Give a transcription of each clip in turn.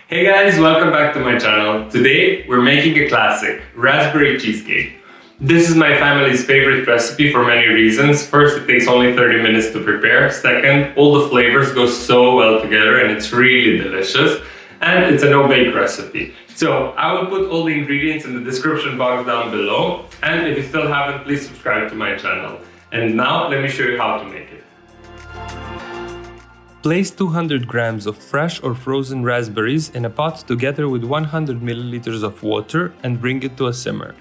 Hey guys, welcome back to my channel. Today we're making a classic, raspberry cheesecake. This is my family's favorite recipe for many reasons. First, it takes only 30 minutes to prepare. Second, all the flavors go so well together and it's really delicious. And it's a no-bake recipe. So I will put all the ingredients in the description box down below. And if you still haven't, please subscribe to my channel. And now let me show you how to make it. Place 200 grams of fresh or frozen raspberries in a pot together with 100 milliliters of water and bring it to a simmer.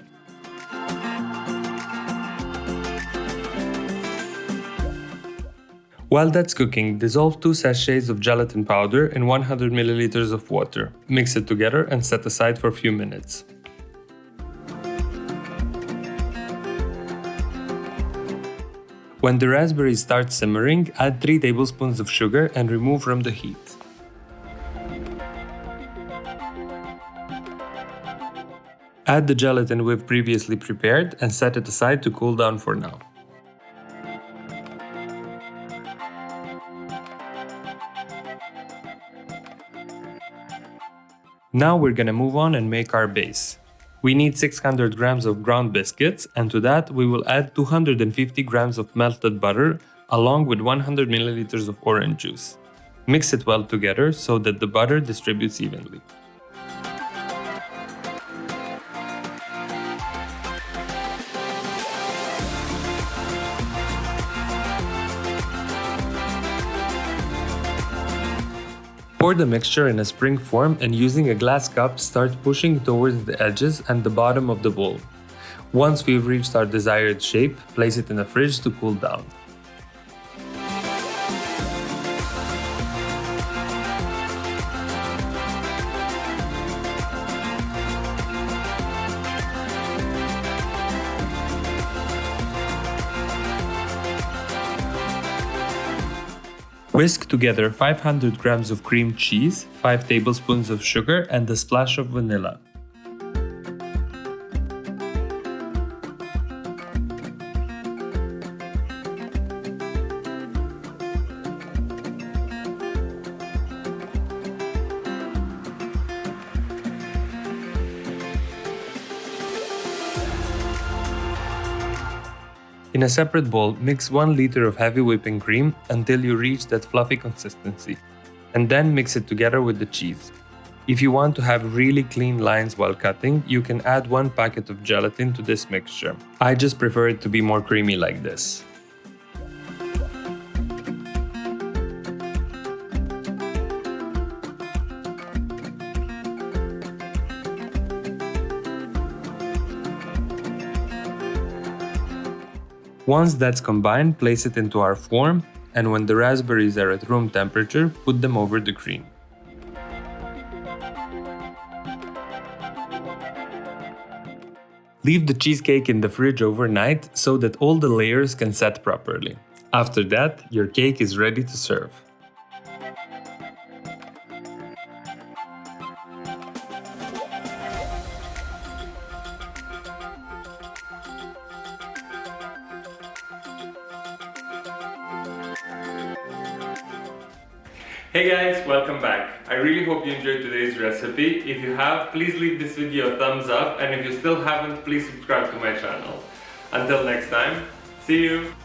While that's cooking, dissolve 2 sachets of gelatin powder in 100 milliliters of water. Mix it together and set aside for a few minutes. When the raspberries start simmering, add 3 tablespoons of sugar and remove from the heat. Add the gelatin we've previously prepared and set it aside to cool down for now. Now we're gonna move on and make our base. We need 600 grams of ground biscuits, and to that we will add 250 grams of melted butter along with 100 milliliters of orange juice. Mix it well together so that the butter distributes evenly. Pour the mixture in a spring form and using a glass cup, start pushing towards the edges and the bottom of the bowl. Once we've reached our desired shape, place it in the fridge to cool down. Whisk together 500 grams of cream cheese, 5 tablespoons of sugar, and a splash of vanilla. In a separate bowl, mix 1 liter of heavy whipping cream until you reach that fluffy consistency, and then mix it together with the cheese. If you want to have really clean lines while cutting, you can add 1 packet of gelatin to this mixture. I just prefer it to be more creamy like this. Once that's combined, place it into our form, and when the raspberries are at room temperature, put them over the cream. Leave the cheesecake in the fridge overnight so that all the layers can set properly. After that, your cake is ready to serve. Hey guys, welcome back. I really hope you enjoyed today's recipe. If you have, please leave this video a thumbs up, and if you still haven't, please subscribe to my channel. Until next time, see you!